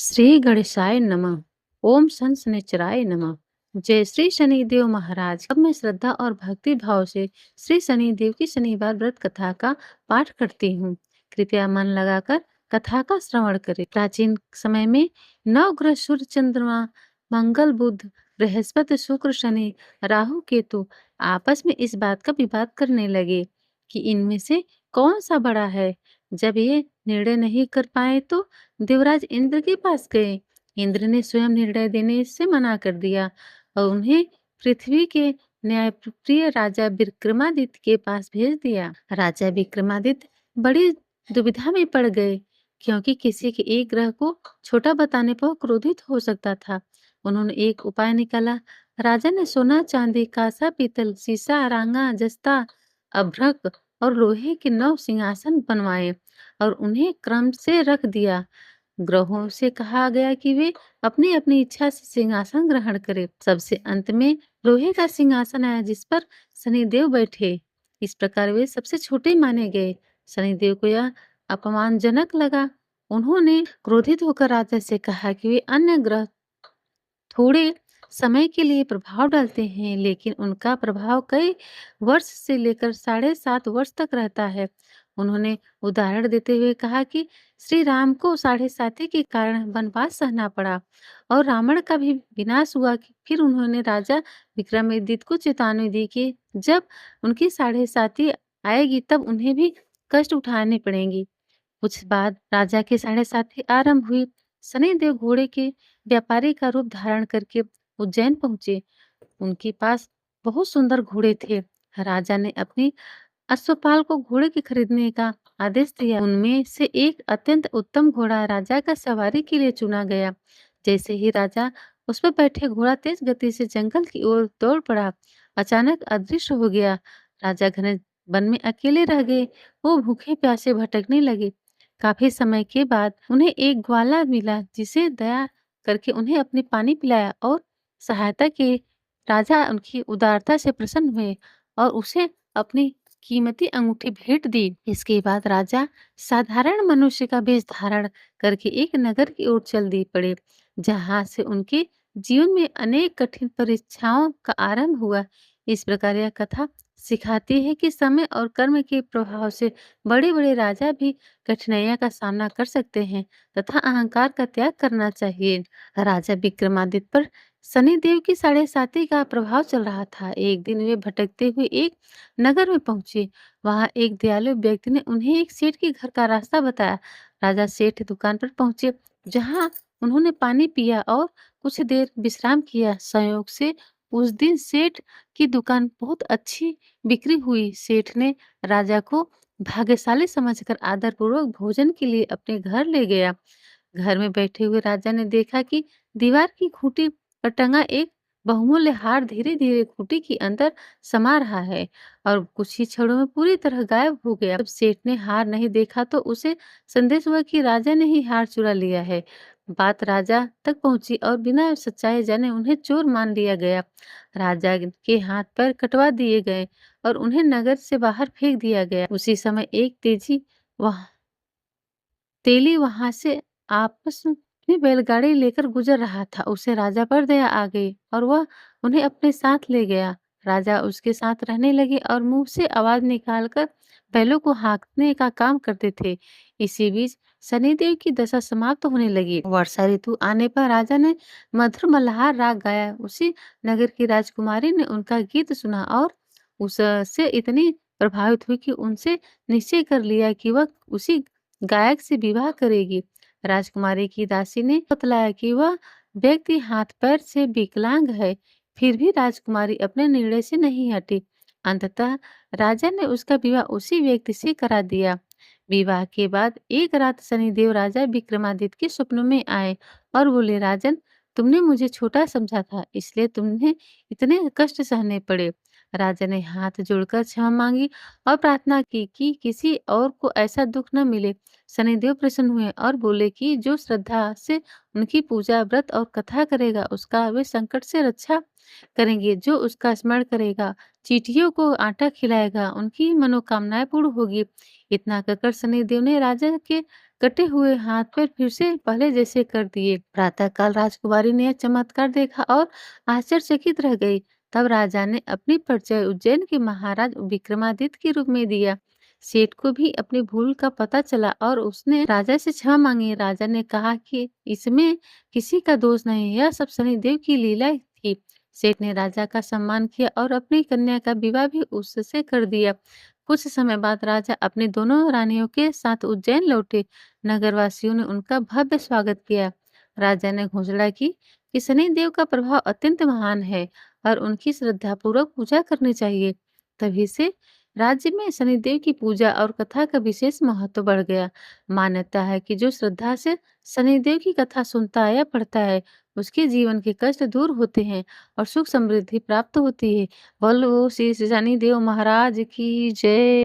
श्री गणेशाय नमः। ओम सन शनिचराय नमः। जय श्री शनिदेव महाराज। अब मैं श्रद्धा और भक्ति भाव से श्री शनिदेव की शनिवार व्रत कथा का पाठ करती हूँ। कृपया मन लगाकर कथा का श्रवण करें। प्राचीन समय में नवग्रह सूर्य, चंद्रमा, मंगल, बुध, बृहस्पति, शुक्र, शनि, राहु, केतु आपस में इस बात का विवाद करने लगे कि इनमें से कौन सा बड़ा है। जब ये निर्णय नहीं कर पाए तो देवराज इंद्र के पास गए। इंद्र ने स्वयं निर्णय देने से मना कर दिया और उन्हें पृथ्वी के न्यायप्रिय राजा विक्रमादित्य के पास भेज दिया। राजा विक्रमादित्य बड़ी दुविधा में पड़ गए, क्योंकि किसी के एक ग्रह को छोटा बताने पर वो क्रोधित हो सकता था। उन्होंने एक उपाय निकाला। राजा ने सोना, चांदी, कांसा, पीतल, सीसा, रांगा, जस्ता, अभ्रक और लोहे के 9 सिंहासन बनवाए और उन्हें क्रम से रख दिया। ग्रहों से कहा गया कि वे अपनी अपनी इच्छा से सिंहासन ग्रहण करें। सबसे अंत में लोहे का सिंहासन आया, जिस पर शनिदेव बैठे। इस प्रकार वे सबसे छोटे माने गए। शनिदेव को यह अपमानजनक लगा। उन्होंने क्रोधित होकर राजा से कहा कि वे अन्य ग्रह थोड़े समय के लिए प्रभाव डालते हैं, लेकिन उनका प्रभाव कई वर्ष से लेकर 7.5 वर्ष तक रहता है। उन्होंने उदाहरण देते हुए कहा कि श्री राम को 7.5 के कारण वनवास सहना पड़ा और रावण का भी विनाश हुआ। फिर उन्होंने राजा विक्रमादित्य को चेतावनी दी कि जब उनकी 7.5 आएगी तब उन्हें भी कष्ट उठाने पड़ेंगे। कुछ बाद राजा की 7.5 आरंभ हुई। शनिदेव घोड़े के व्यापारी का रूप धारण करके उज्जैन पहुंचे। उनके पास बहुत सुंदर घोड़े थे। राजा ने अपनी अश्वपाल को घोड़े के खरीदने का आदेश दिया। उनमें से एक अत्यंत उत्तम घोड़ा राजा का सवारी के लिए चुना गया। जैसे ही राजा उस पर बैठे, घोड़ा तेज गति से जंगल की ओर दौड़ पड़ा। अचानक अदृश्य हो गया। राजा घने वन में अकेले रह गए। वो भूखे प्यासे भटकने लगे। काफी समय के बाद उन्हें एक ग्वाला मिला, जिसे दया करके उन्हें अपने पानी पिलाया और सहायता की। राजा उनकी उदारता से प्रसन्न हुए और उसे अपनी कीमती अंगूठी भेंट दी। इसके बाद राजा साधारण मनुष्य का वेश धारण करके एक नगर की ओर चल दी पड़े, जहां से उनके जीवन में अनेक कठिन परीक्षाओं का आरंभ हुआ। इस प्रकार यह कथा सिखाती है कि समय और कर्म के प्रभाव से बड़े बड़े राजा भी कठिनाइयों का सामना कर सकते हैं तथा अहंकार का त्याग करना चाहिए। राजा विक्रमादित्य पर शनिदेव की 7.5 का प्रभाव चल रहा था। एक दिन वे भटकते हुए एक नगर में पहुंचे। वहां एक दयालु व्यक्ति ने उन्हें एक सेठ के घर का रास्ता बताया। राजा सेठ दुकान पर पहुंचे, जहां उन्होंने पानी पिया और कुछ देर विश्राम किया। संयोग से उस दिन सेठ की दुकान बहुत अच्छी बिक्री हुई। सेठ ने राजा को भाग्यशाली समझकर आदरपूर्वक भोजन के लिए अपने घर ले गया। घर में बैठे हुए राजा ने देखा कि दीवार की खूंटी पर टंगा एक बहुमूल्य हार धीरे धीरे खूंटी के अंदर समा रहा है और कुछ ही क्षणों में पूरी तरह गायब हो गया। जब सेठ ने हार नहीं देखा तो उसे संदेश हुआ कि राजा ने ही हार चुरा लिया है। बात राजा तक पहुंची और बिना सच्चाई जाने उन्हें चोर मान लिया गया। राजा के हाथ पैर कटवा दिए गए और उन्हें नगर से बाहर फेंक दिया गया। उसी समय एक वहां तेली वहां से आपस में बैलगाड़ी लेकर गुजर रहा था। उसे राजा पर दया आ गई और वह उन्हें अपने साथ ले गया। राजा उसके साथ रहने लगे और मुंह से आवाज निकालकर बैलों को हाँकने का काम करते थे। इसी बीच शनिदेव की दशा समाप्त होने लगी। वर्षा ऋतु आने पर राजा ने मधुर मल्हार राग गाया। उसी नगर की राजकुमारी ने उनका गीत सुना और उससे इतनी प्रभावित हुई कि उनसे निश्चय कर लिया कि वह उसी गायक से विवाह करेगी। राजकुमारी की दासी ने बतलाया कि वह व्यक्ति हाथ पैर से विकलांग है। फिर भी राजकुमारी अपने निर्णय से नहीं हटी। अंततः राजा ने उसका विवाह उसी व्यक्ति से करा दिया। विवाह के बाद एक रात शनिदेव राजा विक्रमादित्य के स्वप्नों में आए और बोले, राजन, तुमने मुझे छोटा समझा था, इसलिए तुम्हें इतने कष्ट सहने पड़े। राजा ने हाथ जोड़कर क्षमा मांगी और प्रार्थना की कि किसी और को ऐसा दुख न मिले। शनिदेव प्रसन्न हुए और बोले कि जो श्रद्धा से उनकी पूजा, व्रत और कथा करेगा, उसका वे संकट से रक्षा करेंगे। जो उसका स्मरण करेगा, चींटियों को आटा खिलाएगा, उनकी मनोकामनाएं पूर्ण होगी। इतना कहकर शनिदेव ने राजा के कटे हुए हाथ पैर फिर से पहले जैसे कर दिए। प्रातःकाल राजकुमारी ने यह चमत्कार देखा और आश्चर्यचकित रह गई। तब राजा ने अपनी परिचय उज्जैन के महाराज विक्रमादित्य के रूप में दिया। सेठ को भी अपनी भूल का पता चला और उसने राजा से क्षमा मांगी। राजा ने कहा कि इसमें किसी का दोष नहीं, यह सब शनिदेव की लीला थी। सेठ ने राजा का सम्मान किया और अपनी कन्या का विवाह भी उससे कर दिया। कुछ समय बाद राजा अपनी दोनों रानियों के साथ उज्जैन लौटे। नगरवासियों ने उनका भव्य स्वागत किया। राजा ने घोषणा की कि शनिदेव का प्रभाव अत्यंत महान है और उनकी श्रद्धापूर्वक पूजा करनी चाहिए। तभी से राज्य में शनिदेव की पूजा और कथा का विशेष महत्व बढ़ गया। मान्यता है कि जो श्रद्धा से शनिदेव की कथा सुनता है या पढ़ता है, उसके जीवन के कष्ट दूर होते हैं और सुख समृद्धि प्राप्त होती है। बोलो श्री शनिदेव महाराज की जय।